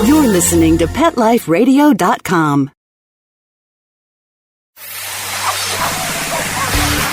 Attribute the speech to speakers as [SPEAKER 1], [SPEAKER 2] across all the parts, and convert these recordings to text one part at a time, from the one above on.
[SPEAKER 1] You're listening to PetLifeRadio.com.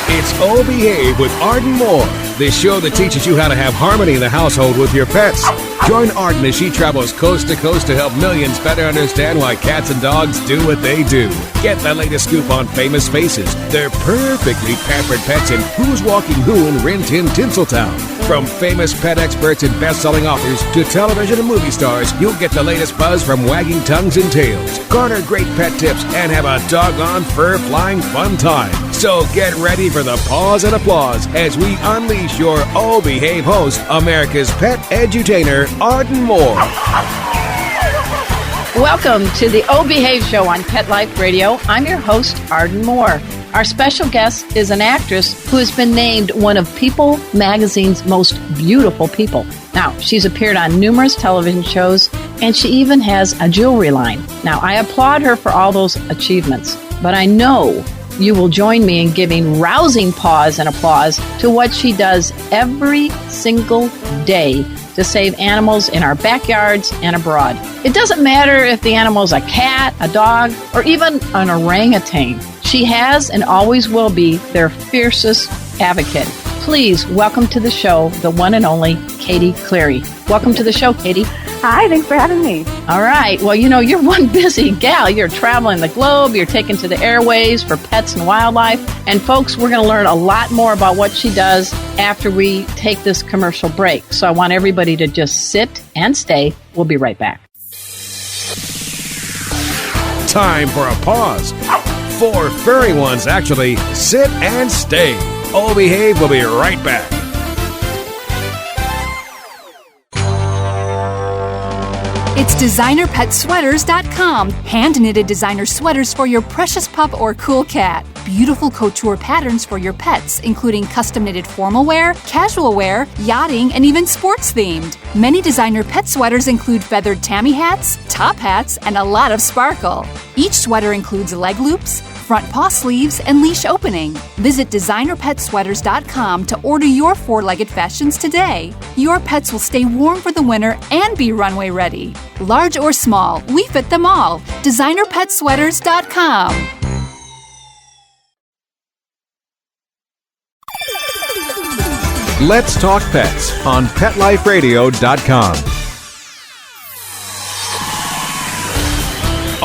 [SPEAKER 2] It's Oh Behave with Arden Moore, the show that teaches you how to have harmony in the household with your pets. Join Arden as she travels coast to coast to help millions better understand why cats and dogs do what they do. Get the latest scoop on famous faces, their perfectly pampered pets, and who's walking who in Rin Tin Tinseltown. From famous pet experts and best-selling authors to television and movie stars, you'll get the latest buzz from wagging tongues and tails, garner great pet tips, and have a doggone fur-flying fun time. So get ready for the pause and applause as we unleash your Oh Behave host, America's pet edutainer, Arden Moore.
[SPEAKER 3] Welcome to the Oh Behave show on Pet Life Radio. I'm your host, Arden Moore. Our special guest is an actress who has been named one of People magazine's most beautiful people. Now, she's appeared on numerous television shows, and she even has a jewelry line. Now, I applaud her for all those achievements, but I know you will join me in giving rousing pause and applause to what she does every single day to save animals in our backyards and abroad. It doesn't matter if the animal's a cat, a dog, or even an orangutan. She has and always will be their fiercest advocate. Please welcome to the show the one and only Katie Cleary. Welcome to the show, Katie.
[SPEAKER 4] Hi, thanks for having me.
[SPEAKER 3] All right. Well, you know, you're one busy gal. You're traveling the globe. You're taken to the airwaves for pets and wildlife. And folks, we're going to learn a lot more about what she does after we take this commercial break. So I want everybody to just sit and stay. We'll be right back.
[SPEAKER 2] Time for a pause. 4 furry ones, actually. Sit and stay. Oh Behave will be right back.
[SPEAKER 5] It's DesignerPetSweaters.com. Hand-knitted designer sweaters for your precious pup or cool cat. Beautiful couture patterns for your pets, including custom-knitted formal wear, casual wear, yachting, and even sports-themed. Many designer pet sweaters include feathered tammy hats, top hats, and a lot of sparkle. Each sweater includes leg loops, front paw sleeves, and leash opening. Visit DesignerPetSweaters.com to order your 4-legged fashions today. Your pets will stay warm for the winter and be runway ready. Large or small, we fit them all. DesignerPetSweaters.com.
[SPEAKER 2] Let's talk pets on PetLifeRadio.com.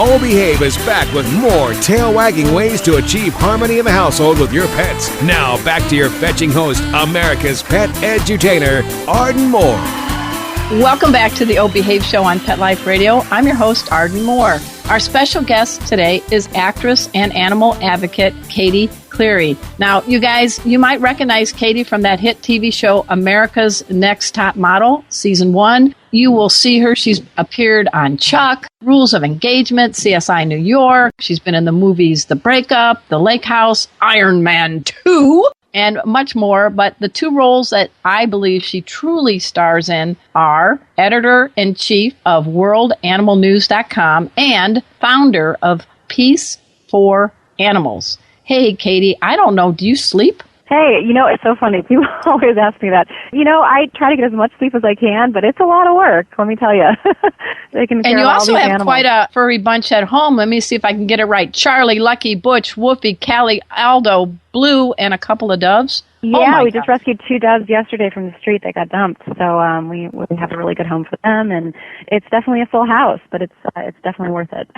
[SPEAKER 2] Oh Behave is back with more tail-wagging ways to achieve harmony in the household with your pets. Now, back to your fetching host, America's pet edutainer, Arden Moore.
[SPEAKER 3] Welcome back to the Oh Behave show on Pet Life Radio. I'm your host, Arden Moore. Our special guest today is actress and animal advocate Katie Cleary. Now, you guys, you might recognize Katie from that hit TV show America's Next Top Model, Season 1. You will see her. She's appeared on Chuck, Rules of Engagement, CSI New York. She's been in the movies The Breakup, The Lake House, Iron Man 2, and much more. But the 2 roles that I believe she truly stars in are editor-in-chief of WorldAnimalNews.com and founder of Peace for Animals. Hey, Katie, I don't know, do you sleep?
[SPEAKER 4] Hey, you know, it's so funny. People always ask me that. You know, I try to get as much sleep as I can, but it's a lot of work, let me tell you.
[SPEAKER 3] And you also have quite a furry bunch at home. Let me see if I can get it right. Charlie, Lucky, Butch, Woofy, Callie, Aldo, Blue, and a couple of doves.
[SPEAKER 4] Yeah, we just rescued 2 doves yesterday from the street that got dumped. So we have a really good home for them, and it's definitely a full house, but it's definitely worth it.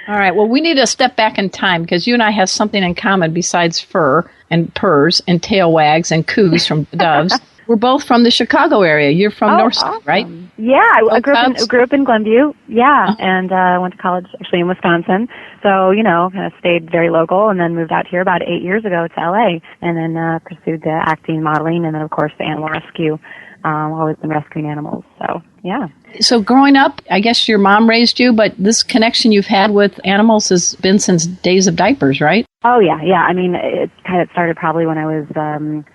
[SPEAKER 3] All right. Well, we need to step back in time because you and I have something in common besides fur and purrs and tail wags and coos from doves. We're both from the Chicago area. You're from North Side, right?
[SPEAKER 4] Yeah, I grew up in Glenview. Yeah, and went to college actually in Wisconsin. So, you know, kind of stayed very local and then moved out here about 8 years ago to LA and then pursued the acting, modeling, and then, of course, the animal rescue. Always been rescuing animals. So, yeah.
[SPEAKER 3] So growing up, I guess your mom raised you, but this connection you've had with animals has been since days of diapers, right?
[SPEAKER 4] Oh, yeah. I mean, it kind of started probably when I was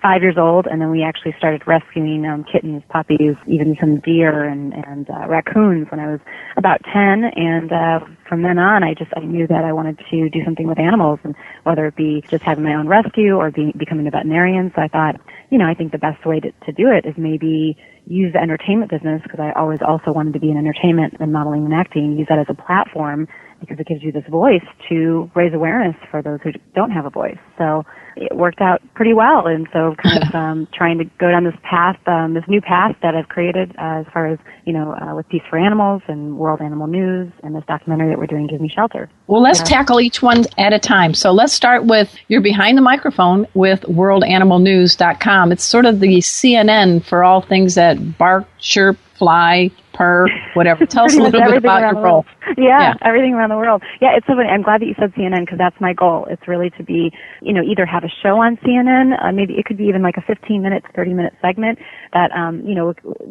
[SPEAKER 4] 5 years old, and then we actually started rescuing kittens, puppies, even some deer and raccoons when I was about 10. And from then on, I knew that I wanted to do something with animals, and whether it be just having my own rescue or becoming a veterinarian. So I thought, you know, I think the best way to do it is maybe, use the entertainment business, because I always also wanted to be in entertainment and modeling and acting, use that as a platform because it gives you this voice to raise awareness for those who don't have a voice. So it worked out pretty well. And so kind of trying to go down this path, this new path that I've created as far as, with Peace for Animals and World Animal News and this documentary that we're doing, Give Me Shelter.
[SPEAKER 3] Well, let's tackle each one at a time. So let's start with, you're behind the microphone with worldanimalnews.com. It's sort of the CNN for all things that bark, chirp, fly, purr, whatever. Tell us a little bit about your role.
[SPEAKER 4] Yeah, everything around the world. Yeah, it's so funny. I'm glad that you said CNN, because that's my goal. It's really to be, either have a show on CNN, maybe it could be even like a 15-minute, 30-minute segment that,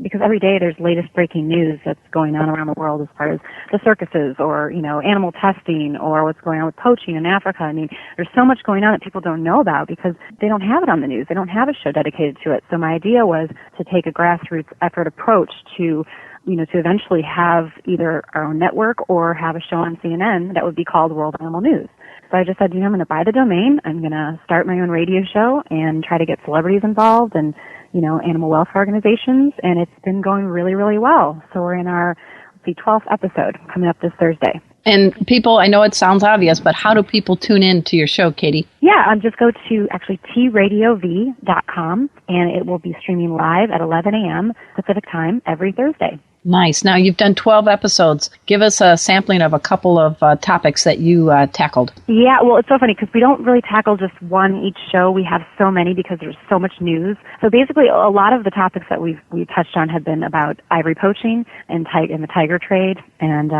[SPEAKER 4] because every day there's latest breaking news that's going on around the world as far as the circuses or, animal testing or what's going on with poaching in Africa. I mean, there's so much going on that people don't know about because they don't have it on the news. They don't have a show dedicated to it. So my idea was to take a grassroots effort approach to to eventually have either our own network or have a show on CNN that would be called World Animal News. So I just said, I'm going to buy the domain. I'm going to start my own radio show and try to get celebrities involved and, animal welfare organizations. And it's been going really, really well. So we're in our 12th episode coming up this Thursday.
[SPEAKER 3] And people, I know it sounds obvious, but how do people tune in to your show, Katie?
[SPEAKER 4] Yeah, just go to actually tradiov.com, and it will be streaming live at 11 a.m. Pacific time every Thursday.
[SPEAKER 3] Nice. Now, you've done 12 episodes. Give us a sampling of a couple of topics that you tackled. Yeah,
[SPEAKER 4] well, it's so funny because we don't really tackle just one each show. We have so many because there's so much news. So basically, a lot of the topics that we touched on have been about ivory poaching and the tiger trade and,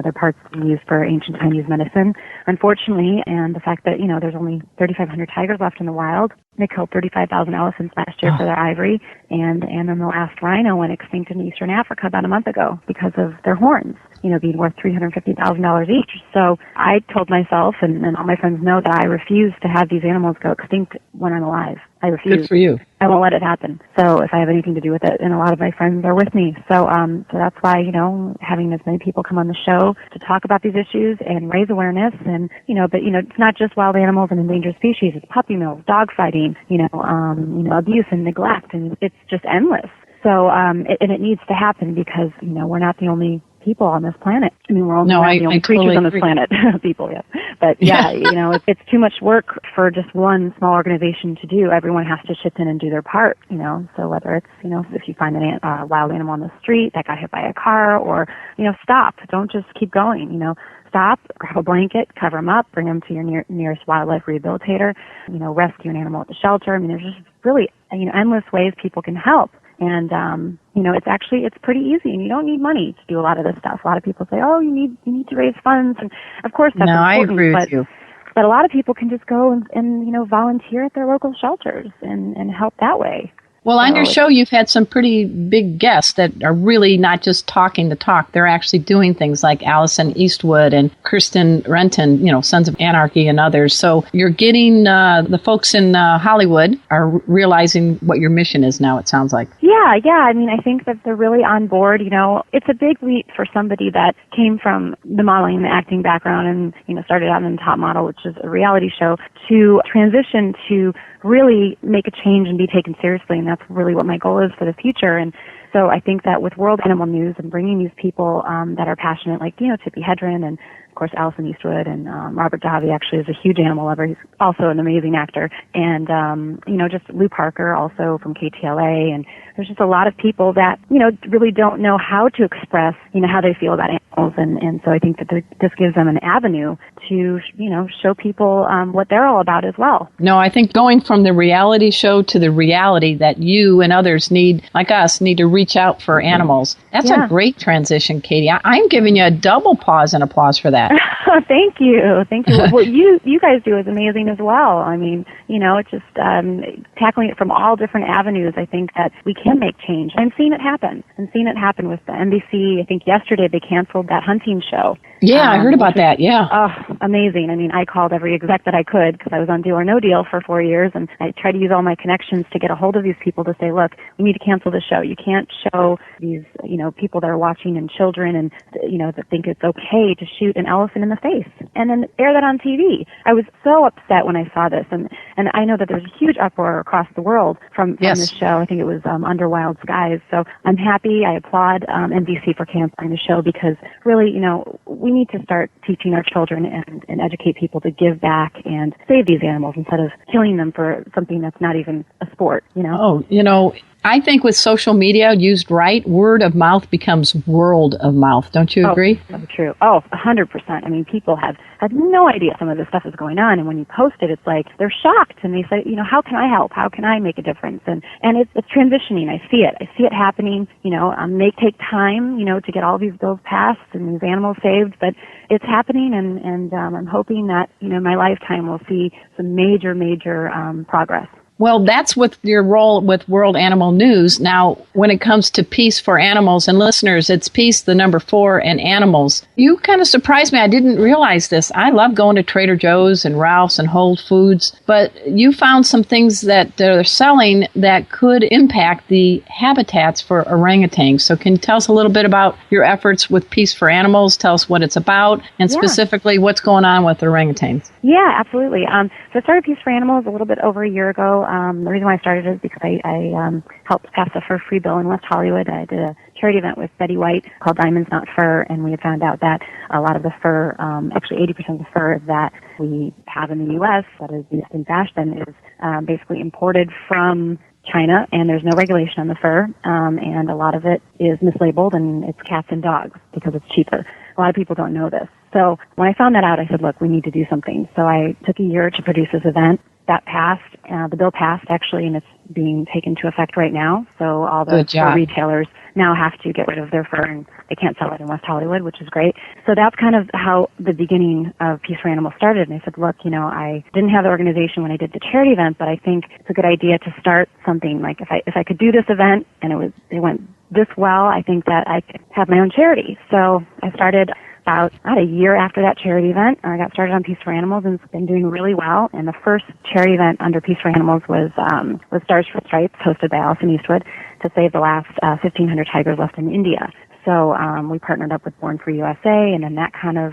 [SPEAKER 4] their parts used for ancient Chinese medicine, unfortunately, and the fact that, there's only 3,500 tigers left in the wild. They killed 35,000 elephants last year for their ivory, and then the last rhino went extinct in eastern Africa about a month ago because of their horns, being worth $350,000 each. So I told myself, and all my friends know, that I refuse to have these animals go extinct when I'm alive. I refuse.
[SPEAKER 3] Good for you.
[SPEAKER 4] I won't let it happen. So if I have anything to do with it, and a lot of my friends are with me. So that's why, having as many people come on the show to talk about these issues and raise awareness and, but, it's not just wild animals and endangered species. It's puppy mills, dog fighting, abuse and neglect, and it's just endless. So, and it needs to happen because, we're not the only people on this planet. I mean, we're only the only creatures on this planet. People, yeah. But yeah, it's too much work for just one small organization to do. Everyone has to chip in and do their part, So whether it's, if you find a wild animal on the street that got hit by a car or, stop. Don't just keep going, Stop, grab a blanket, cover them up, bring them to your nearest wildlife rehabilitator, rescue an animal at the shelter. I mean, there's just really, endless ways people can help. And, it's pretty easy, and you don't need money to do a lot of this stuff. A lot of people say, oh, you need to raise funds. And of course, that's important.
[SPEAKER 3] I agree with you.
[SPEAKER 4] But a lot of people can just go and volunteer at their local shelters and help that way.
[SPEAKER 3] Well, on your show, you've had some pretty big guests that are really not just talking the talk. They're actually doing things like Allison Eastwood and Kirsten Renton, Sons of Anarchy and others. So you're getting the folks in Hollywood are realizing what your mission is now, it sounds like.
[SPEAKER 4] Yeah. I mean, I think that they're really on board. It's a big leap for somebody that came from the modeling and the acting background and, started out in Top Model, which is a reality show, to transition to really make a change and be taken seriously, and that's really what my goal is for the future. And so I think that with World Animal News and bringing these people that are passionate, like Tippi Hedren and of course Allison Eastwood and Robert Davi actually is a huge animal lover. He's also an amazing actor, and just Lou Parker also from KTLA, and there's just a lot of people that really don't know how to express how they feel about animals, and so I think that this gives them an avenue to show people what they're all about as well.
[SPEAKER 3] No, I think going from the reality show to the reality that you and others need to reach out for animals. That's a great transition, Katie. I'm giving you a double pause and applause for that.
[SPEAKER 4] Thank you. What you guys do is amazing as well. I mean, it's just tackling it from all different avenues. I think that we can make change. I'm seeing it happen. I'm seeing it happen with the NBC. I think yesterday they canceled that hunting show.
[SPEAKER 3] Yeah, I heard about that, yeah.
[SPEAKER 4] Oh, amazing. I mean, I called every exec that I could because I was on Deal or No Deal for 4 years, and I tried to use all my connections to get a hold of these people to say, look, we need to cancel the show. You can't show these, people that are watching and children and, that think it's okay to shoot an elephant in the the face and then air that on TV. I was so upset when I saw this, and I know that there's a huge uproar across the world from this show. I think it was Under Wild Skies. So I'm happy. I applaud NBC for canceling the show because really, we need to start teaching our children and educate people to give back and save these animals instead of killing them for something that's not even a sport,
[SPEAKER 3] I think with social media used right, word of mouth becomes world of mouth. Don't you agree?
[SPEAKER 4] Oh, that's true. Oh, 100%. I mean, people have no idea some of this stuff is going on, and when you post it, it's like they're shocked, and they say, how can I help? How can I make a difference? And it's transitioning. I see it happening. May take time, to get all these bills passed and these animals saved, but it's happening, and I'm hoping that my lifetime will see some major progress.
[SPEAKER 3] Well, that's with your role with World Animal News. Now, when it comes to Peace for Animals and listeners, it's Peace, the number 4, and animals. You kind of surprised me. I didn't realize this. I love going to Trader Joe's and Ralph's and Whole Foods, but you found some things that they're selling that could impact the habitats for orangutans. So can you tell us a little bit about your efforts with Peace for Animals? Tell us what it's about and specifically what's going on with orangutans.
[SPEAKER 4] Yeah, absolutely. So I started Peace for Animals a little bit over a year ago. The reason why I started is because I helped pass a fur-free bill in West Hollywood. I did a charity event with Betty White called Diamonds Not Fur, and we had found out that a lot of the fur, actually 80% of the fur that we have in the U.S. that is used in fashion is basically imported from China, and there's no regulation on the fur, and a lot of it is mislabeled, and it's cats and dogs because it's cheaper. A lot of people don't know this. So when I found that out, I said, look, we need to do something. So I took a year to produce this event. That passed. The bill passed, actually, and it's being taken into effect right now. So all the fur retailers now have to get rid of their fur, and they can't sell it in West Hollywood, which is great. So that's kind of how the beginning of Peace for Animals started. And I said, look, I didn't have the organization when I did the charity event, but I think it's a good idea to start something. Like if I could do this event and it went this well, I think that I could have my own charity. So I started about a year after that charity event. I got started on Peace for Animals, and it's been doing really well. And the first charity event under Peace for Animals was Stars for Stripes, hosted by Allison Eastwood, to save the last 1,500 tigers left in India. So we partnered up with Born Free USA, and then that kind of,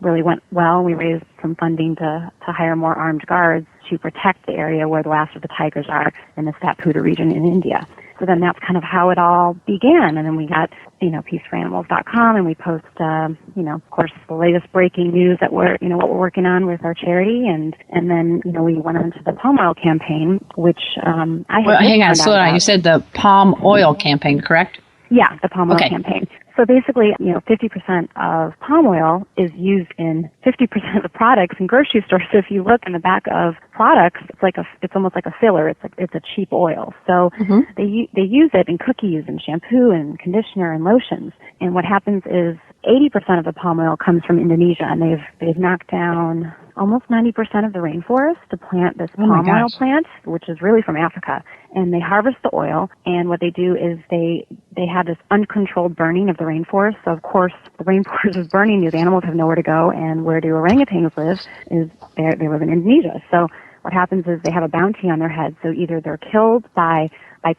[SPEAKER 4] really went well. We raised some funding to hire more armed guards to protect the area where the last of the tigers are in the Satpura region in India. So then that's kind of how it all began. And then we got, peaceforanimals.com, and we post, of course, the latest breaking news that what we're working on with our charity. And then, we went into the palm oil campaign, which
[SPEAKER 3] hang on, slow down. You said the palm oil campaign, correct?
[SPEAKER 4] Yeah, the palm oil campaign. So basically, 50% of palm oil is used in 50% of the products in grocery stores. So if you look in the back of products, it's almost like a filler. It's a cheap oil. So they use it in cookies and shampoo and conditioner and lotions. And what happens is 80% of the palm oil comes from Indonesia, and they've knocked down almost 90% of the rainforest to plant this palm oil plant, which is really from Africa. And they harvest the oil, and what they do is they have this uncontrolled burning of the rainforest. So of course, the rainforest is burning. These animals have nowhere to go, and where do orangutans live? They live in Indonesia. So what happens is they have a bounty on their heads. So either they're killed by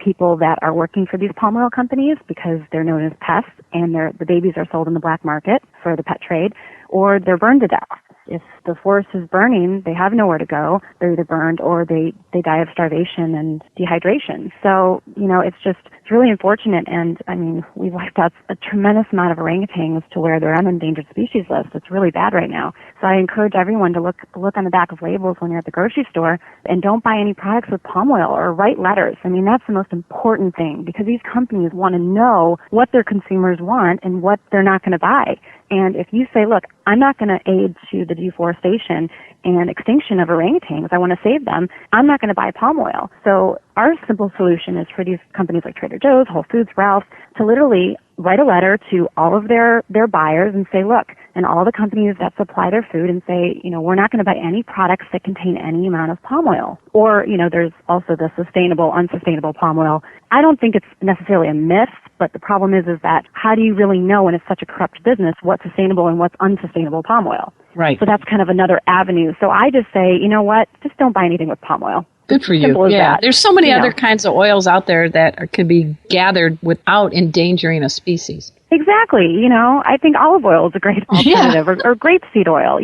[SPEAKER 4] people that are working for these palm oil companies because they're known as pests, and the babies are sold in the black market for the pet trade, or they're burned to death. If the forest is burning, they have nowhere to go. They're either burned or they die of starvation and dehydration. So, it's really unfortunate. And I mean, we've wiped out a tremendous amount of orangutans to where they're on the endangered species list. It's really bad right now. So I encourage everyone to look on the back of labels when you're at the grocery store, and don't buy any products with palm oil, or write letters. I mean, that's the most important thing, because these companies want to know what their consumers want and what they're not going to buy. And if you say, look, I'm not going to aid to the deforestation and extinction of orangutans, I want to save them, I'm not going to buy palm oil. So our simple solution is for these companies like Trader Joe's, Whole Foods, Ralph's, to literally write a letter to all of their buyers and say, look, and all the companies that supply their food, and say, we're not going to buy any products that contain any amount of palm oil. Or, there's also the sustainable, unsustainable palm oil. I don't think it's necessarily a myth, but the problem is that how do you really know, when it's such a corrupt business, what's sustainable and what's unsustainable palm oil?
[SPEAKER 3] Right.
[SPEAKER 4] So that's kind of another avenue. So I just say, you know what, just don't buy anything with palm oil.
[SPEAKER 3] Good for you.
[SPEAKER 4] Simple as that.
[SPEAKER 3] There's so many other kinds of oils out there that could be gathered without endangering a species.
[SPEAKER 4] Exactly. I think olive oil is a great alternative, or grapeseed oil.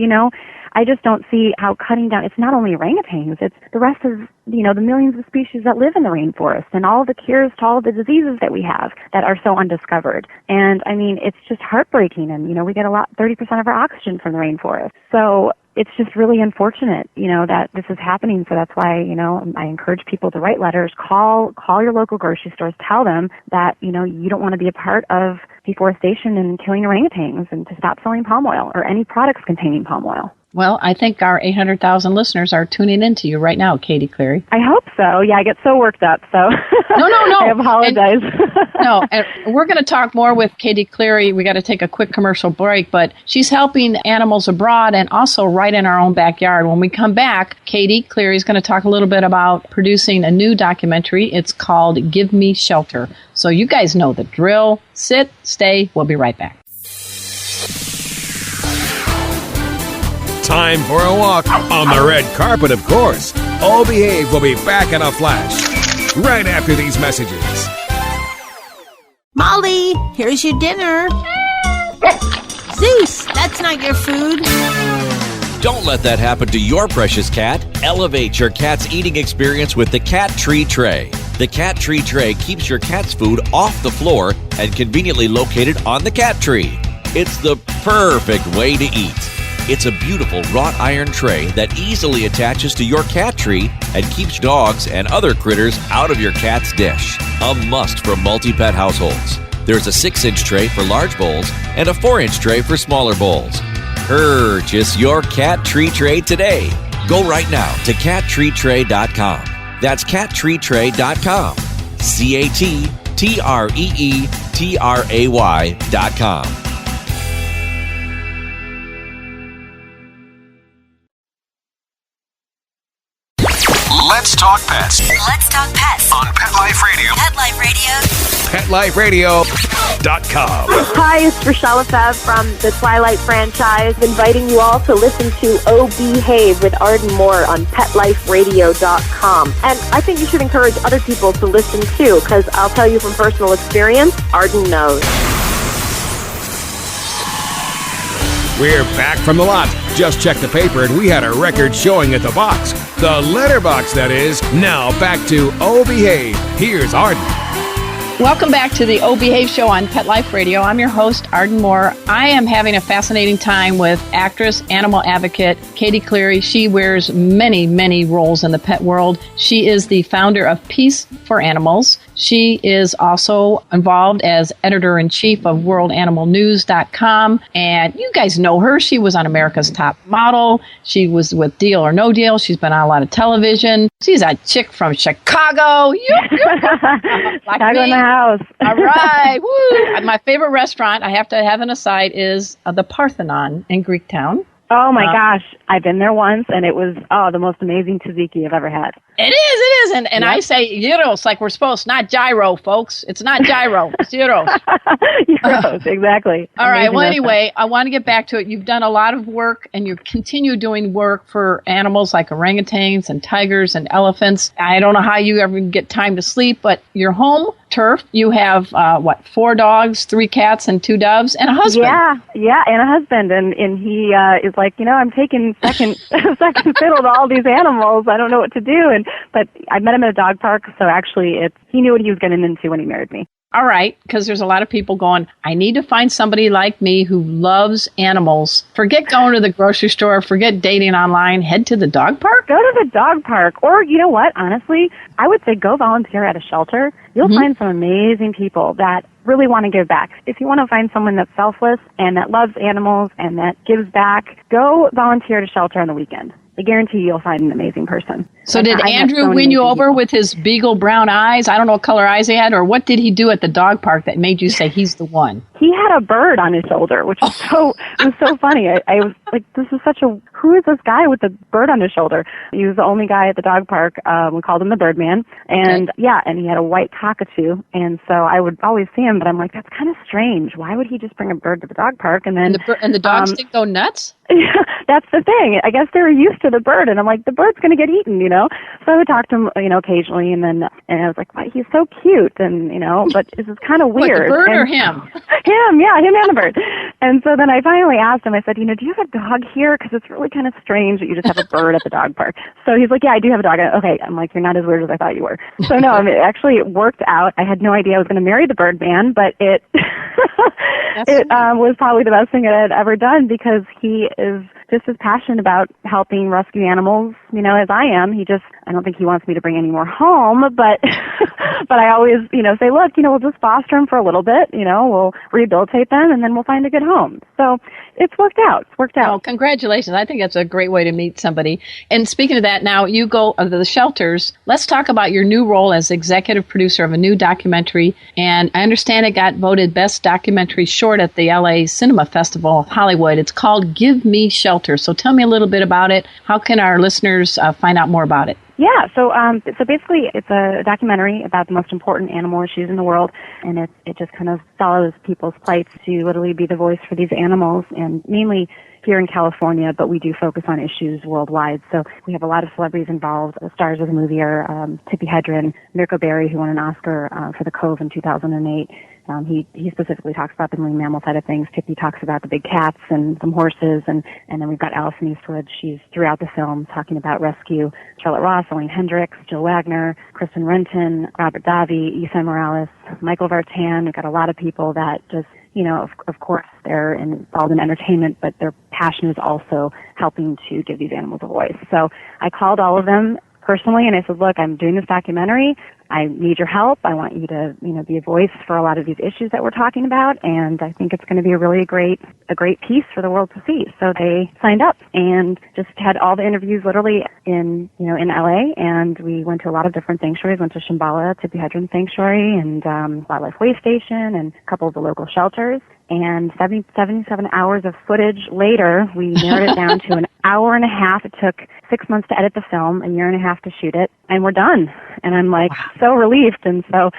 [SPEAKER 4] I just don't see how cutting down, it's not only orangutans, it's the rest of, the millions of species that live in the rainforest and all the cures to all the diseases that we have that are so undiscovered. And it's just heartbreaking. And, we get 30% of our oxygen from the rainforest. So it's just really unfortunate, that this is happening. So that's why, I encourage people to write letters, call your local grocery stores, tell them that, you don't want to be a part of deforestation and killing orangutans, and to stop selling palm oil or any products containing palm oil.
[SPEAKER 3] Well, I think our 800,000 listeners are tuning into you right now, Katie Cleary.
[SPEAKER 4] I hope so. Yeah, I get so worked up, so
[SPEAKER 3] No.
[SPEAKER 4] I apologize.
[SPEAKER 3] And we're going to talk more with Katie Cleary. We got to take a quick commercial break, but she's helping animals abroad and also right in our own backyard. When we come back, Katie Cleary is going to talk a little bit about producing a new documentary. It's called Give Me Shelter. So you guys know the drill. Sit, stay. We'll be right back.
[SPEAKER 2] Time for a walk on the red carpet, of course. Oh Behave will be back in a flash right after these messages.
[SPEAKER 6] Molly, here's your dinner. Zeus, that's not your food.
[SPEAKER 7] Don't let that happen to your precious cat. Elevate your cat's eating experience with the Cat Tree Tray. The Cat Tree Tray keeps your cat's food off the floor and conveniently located on the cat tree. It's the perfect way to eat. It's a beautiful wrought iron tray that easily attaches to your cat tree and keeps dogs and other critters out of your cat's dish. A must for multi-pet households. There's a 6-inch tray for large bowls and a 4-inch tray for smaller bowls. Purchase your Cat Tree Tray today. Go right now to cattreetray.com. That's cattreetray.com. CATTREETRAY.com.
[SPEAKER 8] Let's talk pets.
[SPEAKER 9] Let's talk pets
[SPEAKER 8] On Pet Life Radio.
[SPEAKER 9] Pet Life Radio.
[SPEAKER 2] PetLifeRadio.com.
[SPEAKER 10] Hi, it's Rochelle Lefebvre from the Twilight franchise, inviting you all to listen to Oh Behave with Arden Moore on PetLifeRadio.com. And I think you should encourage other people to listen too, because I'll tell you from personal experience, Arden knows.
[SPEAKER 2] We're back from the lot. Just checked the paper and we had a record showing at the box. The letterbox, that is. Now back to Oh Behave. Here's Arden.
[SPEAKER 3] Welcome back to the Oh Behave show on Pet Life Radio. I'm your host, Arden Moore. I am having a fascinating time with actress, animal advocate, Katie Cleary. She wears many, many roles in the pet world. She is the founder of Peace for Animals. She is also involved as editor-in-chief of worldanimalnews.com. And you guys know her. She was on America's Top Model. She was with Deal or No Deal. She's been on a lot of television. She's a chick from Chicago. Like
[SPEAKER 4] Chicago in the house.
[SPEAKER 3] All right. Woo. My favorite restaurant, I have to have an aside, is the Parthenon in Greektown.
[SPEAKER 4] Oh, my gosh. I've been there once, and it was, the most amazing tzatziki I've ever had.
[SPEAKER 3] It is. And yep. I say gyros like we're supposed, not gyro, folks. It's not gyro. It's gyros.
[SPEAKER 4] Gyros, exactly.
[SPEAKER 3] All right. Well, anyway, I want to get back to it. You've done a lot of work, and you continue doing work for animals like orangutans and tigers and elephants. I don't know how you ever get time to sleep, but your home turf, you have, 4 dogs, 3 cats, and 2 doves, and a husband.
[SPEAKER 4] Yeah, and a husband. And he is like, I'm taking second fiddle to all these animals. I don't know what to do. But I met him at a dog park, so actually he knew what he was getting into when he married me.
[SPEAKER 3] All right, because there's a lot of people going, I need to find somebody like me who loves animals. Forget going to the grocery store, forget dating online, head to the dog park?
[SPEAKER 4] Go to the dog park. Or, you know what, honestly, I would say go volunteer at a shelter. You'll find some amazing people that really want to give back. If you want to find someone that's selfless and that loves animals and that gives back, go volunteer at a shelter on the weekend. I guarantee you'll find an amazing person.
[SPEAKER 3] So did Andrew win you over with his beagle brown eyes? I don't know what color eyes he had, or what did he do at the dog park that made you say he's the one?
[SPEAKER 4] he had a bird on his shoulder, which was it was so funny. I was like, this is who is this guy with the bird on his shoulder? He was the only guy at the dog park. We called him the Birdman. And and he had a white cockatoo. And so I would always see him, but I'm like, that's kind of strange. Why would he just bring a bird to the dog park? And then
[SPEAKER 3] the dogs didn't go nuts?
[SPEAKER 4] Yeah, that's the thing. I guess they were used to the bird, and I'm like, the bird's going to get eaten, So I would talk to him, occasionally, and I was like, wow, he's so cute, and but this is kind of weird.
[SPEAKER 3] What, the bird or him?
[SPEAKER 4] Him and the bird. And so then I finally asked him. I said, do you have a dog here? Because it's really kind of strange that you just have a bird at the dog park. So he's like, yeah, I do have a dog. Okay, I'm like, you're not as weird as I thought you were. So no, actually it worked out. I had no idea I was going to marry the Birdman, but it was probably the best thing I had ever done, because he is just as passionate about helping rescue animals, as I am. I don't think he wants me to bring any more home, but but I always, say, look, we'll just foster them for a little bit, we'll rehabilitate them, and then we'll find a good home. So it's worked out. Oh,
[SPEAKER 3] congratulations. I think that's a great way to meet somebody. And speaking of that, now you go to the shelters. Let's talk about your new role as executive producer of a new documentary. And I understand it got voted Best Documentary Short at the LA Cinema Festival of Hollywood. It's called Give Me Shelter. So tell me a little bit about it. How can our listeners find out more about it?
[SPEAKER 4] Yeah, so basically it's a documentary about the most important animal issues in the world, and it just kind of follows people's plights to literally be the voice for these animals, and mainly here in California, but we do focus on issues worldwide. So we have a lot of celebrities involved. The stars of the movie are Tippi Hedren, Mirko Berry, who won an Oscar for The Cove in 2008. He specifically talks about the marine mammal side of things. Tippi talks about the big cats and some horses, and then we've got Alison Eastwood. She's throughout the film talking about rescue. Charlotte Ross, Elaine Hendricks, Jill Wagner, Kristen Renton, Robert Davi, Ethan Morales, Michael Vartan. We've got a lot of people that just, of course, they're involved in entertainment, but their passion is also helping to give these animals a voice. So I called all of them personally, and I said, look, I'm doing this documentary. I need your help. I want you to, be a voice for a lot of these issues that we're talking about, and I think it's going to be a great piece for the world to see. So they signed up and just had all the interviews literally in LA, and we went to a lot of different sanctuaries. Went to Shambhala, Tippi Hedren Sanctuary, and Wildlife Way Station, and a couple of the local shelters. And 77 hours of footage later, we narrowed it down to an hour and a half. It took 6 months to edit the film, a year and a half to shoot it, and we're done. And I'm like, so relieved. And so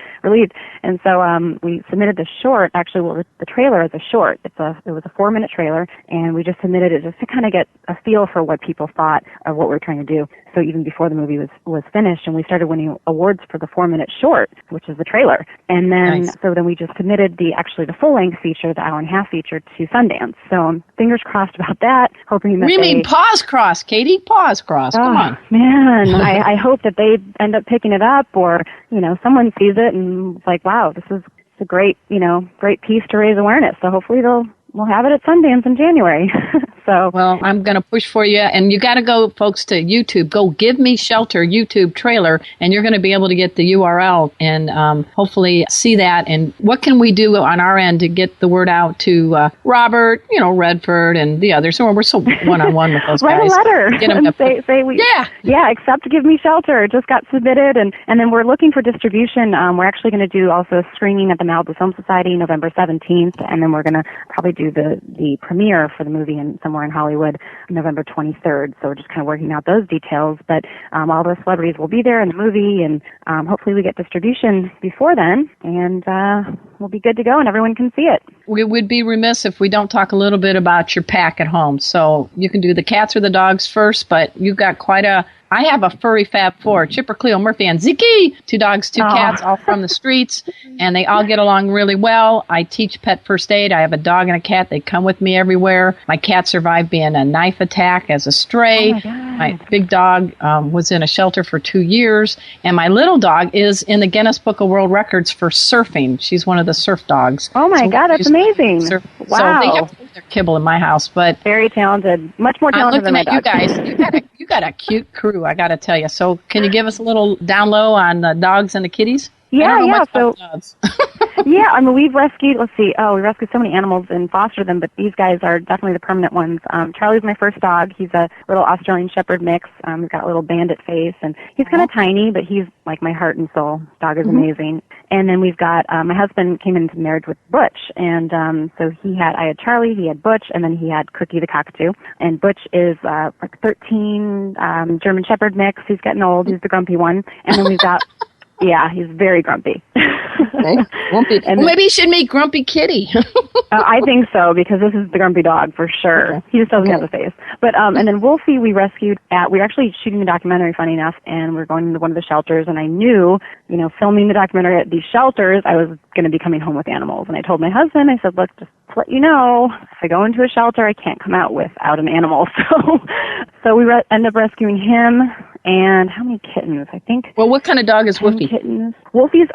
[SPEAKER 4] we submitted the short, actually, the trailer as a short. It was a 4-minute trailer, and we just submitted it just to kind of get a feel for what people thought of what we were trying to do. So even before the movie was finished, and we started winning awards for the 4-minute short, which is the trailer. And then, So then we just submitted the full-length feature, the hour-and-a-half feature, to Sundance. So fingers crossed about that, hoping that
[SPEAKER 3] pause cross, Katie? Pause cross. Come on.
[SPEAKER 4] Man, I hope that they end up picking it up, or, someone sees it and it's like, wow, this is a great piece to raise awareness. So hopefully we'll have it at Sundance in January.
[SPEAKER 3] Well, I'm going to push for you, and you got to go, folks, to YouTube. Go Give Me Shelter YouTube trailer, and you're going to be able to get the URL and hopefully see that. And what can we do on our end to get the word out to Robert, Redford, and the others? So we're so one-on-one with those
[SPEAKER 4] Write
[SPEAKER 3] guys.
[SPEAKER 4] Write a letter and say accept Give Me Shelter. It just got submitted, and then we're looking for distribution. We're actually going to do also a screening at the Malibu Film Society November 17th, and then we're going to probably do the premiere for the movie somewhere in Hollywood November 23rd. So we're just kind of working out those details. But all the celebrities will be there in the movie, and hopefully we get distribution before then, and we'll be good to go and everyone can see it.
[SPEAKER 3] We would be remiss if we don't talk a little bit about your pack at home. So you can do the cats or the dogs first, but you've got I have a furry Fab Four, Chipper, Cleo, Murphy, and Ziki. 2 dogs, 2 cats, all from the streets, and they all get along really well. I teach pet first aid. I have a dog and a cat. They come with me everywhere. My cat survived being a knife attack as a stray. My big dog was in a shelter for 2 years, and my little dog is in the Guinness Book of World Records for surfing. She's one of the surf dogs.
[SPEAKER 4] Oh my God, that's amazing! Wow.
[SPEAKER 3] So they have their kibble in my house, but
[SPEAKER 4] very talented, much more talented than my dog.
[SPEAKER 3] You guys, you got a cute crew, I got to tell you. So can you give us a little down low on the dogs and the kitties?
[SPEAKER 4] Yeah. So, yeah, I mean, we've rescued, we rescued so many animals and fostered them, but these guys are definitely the permanent ones. Charlie's my first dog. He's a little Australian Shepherd mix. He's got a little bandit face, and he's kind of tiny, but he's like my heart and soul. Dog is amazing. And then we've got, my husband came into marriage with Butch. And so I had Charlie, he had Butch, and then he had Cookie the cockatoo. And Butch is like 13 German Shepherd mix. He's getting old. He's the grumpy one. And then we've got, yeah, he's very grumpy.
[SPEAKER 3] Okay. Well, maybe you should meet Grumpy Kitty.
[SPEAKER 4] I think so, because this is the grumpy dog for sure. Okay. He just doesn't have a face. But and then Wolfie we rescued we were actually shooting a documentary, funny enough, and we're going to one of the shelters, and I knew, filming the documentary at these shelters, I was going to be coming home with animals. And I told my husband, I said, look, just to let you know, if I go into a shelter, I can't come out without an animal. So we ended up rescuing him. And how many kittens? I think.
[SPEAKER 3] Well, what kind of dog is Wolfie?
[SPEAKER 4] Kittens. Wolfie's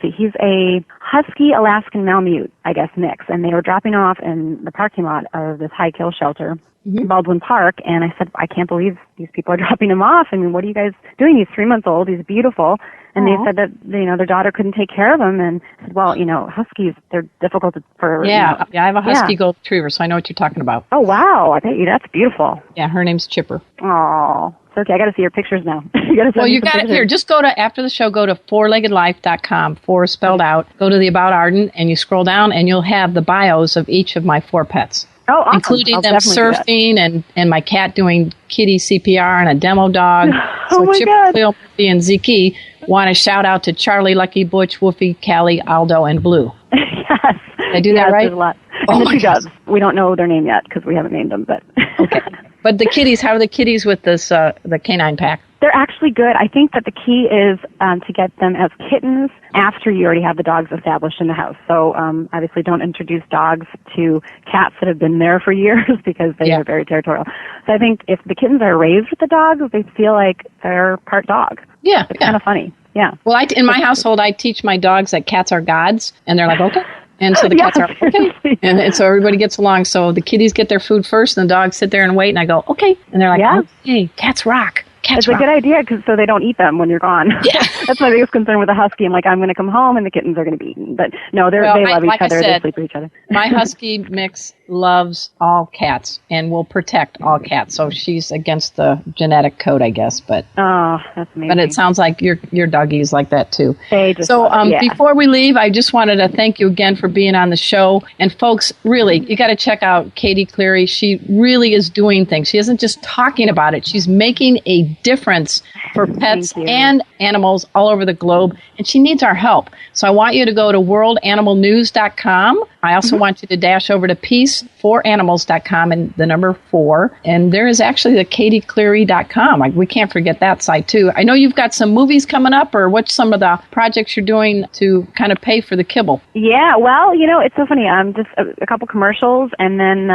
[SPEAKER 4] he's a Husky Alaskan Malamute, I guess, mix. And they were dropping off in the parking lot of this high kill shelter, Baldwin Park. And I said, I can't believe these people are dropping him off. I mean, what are you guys doing? He's 3 months old. He's beautiful. And they said that, their daughter couldn't take care of him. And I said, well, Huskies, they're difficult for...
[SPEAKER 3] Yeah, I have a Husky Gold Retriever, so I know what you're talking about.
[SPEAKER 4] Oh, wow. I bet you that's beautiful.
[SPEAKER 3] Yeah, her name's Chipper.
[SPEAKER 4] Oh, okay. I got to see your pictures now.
[SPEAKER 3] You got it here. Just go to, after the show, go to fourleggedlife.com, 4 spelled out. Go to the About Arden, and you scroll down, and you'll have the bios of each of my 4 pets.
[SPEAKER 4] Oh, awesome.
[SPEAKER 3] Including them surfing and my cat doing kitty CPR and a demo dog.
[SPEAKER 4] Oh, my God.
[SPEAKER 3] Cleo, Murphy, and Ziki want to shout out to Charlie, Lucky, Butch, Wolfie, Callie, Aldo, and Blue.
[SPEAKER 4] Yes.
[SPEAKER 3] Did I do that right?
[SPEAKER 4] A lot. And the 2 doves. We don't know their name yet because we haven't named them. But
[SPEAKER 3] okay. But the kitties, how are the kitties with this the canine pack?
[SPEAKER 4] They're actually good. I think that the key is to get them as kittens after you already have the dogs established in the house. So obviously don't introduce dogs to cats that have been there for years because they are very territorial. So I think if the kittens are raised with the dogs, they feel like they're part dog.
[SPEAKER 3] Yeah.
[SPEAKER 4] It's kind of funny. Yeah.
[SPEAKER 3] Well, in my household, I teach my dogs that cats are gods, and they're like, okay. And so the cats are okay. And so everybody gets along. So the kitties get their food first, and the dogs sit there and wait, and I go, okay. And they're like, okay, cats rock.
[SPEAKER 4] It's a good idea so they don't eat them when you're gone. Yeah. That's my biggest concern with a husky. I'm like, I'm going to come home and the kittens are going to be eaten. But no, they love each other. They sleep with each other.
[SPEAKER 3] My husky mix loves all cats and will protect all cats. So she's against the genetic code, I guess. But
[SPEAKER 4] oh, that's amazing.
[SPEAKER 3] But it sounds like your doggy is like that too.
[SPEAKER 4] So
[SPEAKER 3] before we leave, I just wanted to thank you again for being on the show. And folks, really, you got to check out Katie Cleary. She really is doing things. She isn't just talking about it. She's making a difference for pets and animals all over the globe, and she needs our help. So I want you to go to worldanimalnews.com. I also want you to dash over to peace4animals.com and the number 4. And there is actually the katiecleary.com. We can't forget that site too. I know you've got some movies coming up, or what's some of the projects you're doing to kind of pay for the kibble?
[SPEAKER 4] Yeah, well, it's so funny. Just a couple commercials, and then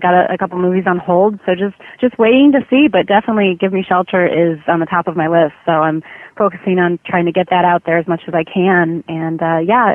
[SPEAKER 4] got a couple movies on hold. So just waiting to see, but definitely Give Me Shelter is on the top of my list. So I'm focusing on trying to get that out there as much as I can. And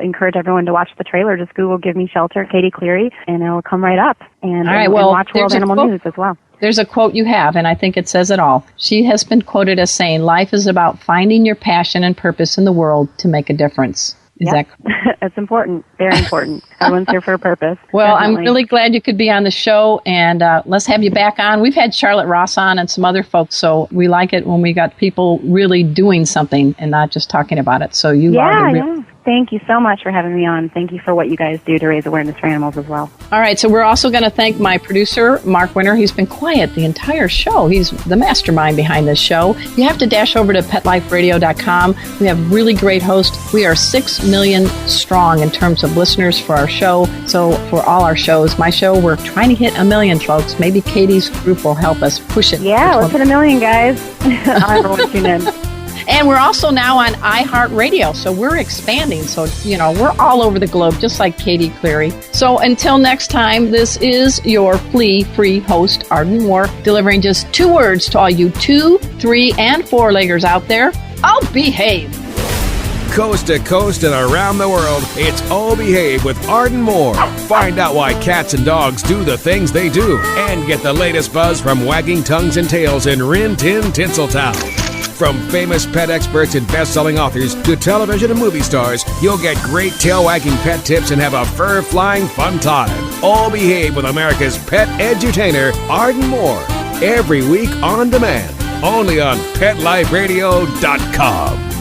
[SPEAKER 4] encourage everyone to watch the trailer. Just Google Give Me Shelter, Katie Cleary, and it'll come right up. And, and watch World Animal News as well.
[SPEAKER 3] There's a quote you have, and I think it says it all. She has been quoted as saying, life is about finding your passion and purpose in the world to make a difference. Is that correct?
[SPEAKER 4] It's important. Very important. Everyone's here for a purpose.
[SPEAKER 3] Well, definitely. I'm really glad you could be on the show, and let's have you back on. We've had Charlotte Ross on and some other folks, so we like it when we got people really doing something and not just talking about it. So you are the real...
[SPEAKER 4] Thank you so much for having me on. Thank you for what you guys do to raise awareness for animals as well.
[SPEAKER 3] All right, so we're also going to thank my producer, Mark Winter. He's been quiet the entire show. He's the mastermind behind this show. You have to dash over to PetLifeRadio.com. We have really great hosts. We are 6 million strong in terms of listeners for our show. So for all our shows, my show, we're trying to hit 1 million, folks. Maybe Katie's group will help us push it.
[SPEAKER 4] Yeah, let's hit 1 million, guys. Everyone tune in.
[SPEAKER 3] And we're also now on iHeartRadio, so we're expanding. So, we're all over the globe, just like Katie Cleary. So until next time, this is your flea-free host, Arden Moore, delivering just 2 words to all you 2, 3, and 4-leggers out there. Oh, behave.
[SPEAKER 2] Coast to coast and around the world, it's Oh Behave with Arden Moore. Find out why cats and dogs do the things they do, and get the latest buzz from wagging tongues and tails in Rin Tin Tinseltown. From famous pet experts and best-selling authors to television and movie stars, you'll get great tail-wagging pet tips and have a fur-flying fun time. All Behave with America's pet edutainer, Arden Moore. Every week on demand, only on PetLifeRadio.com.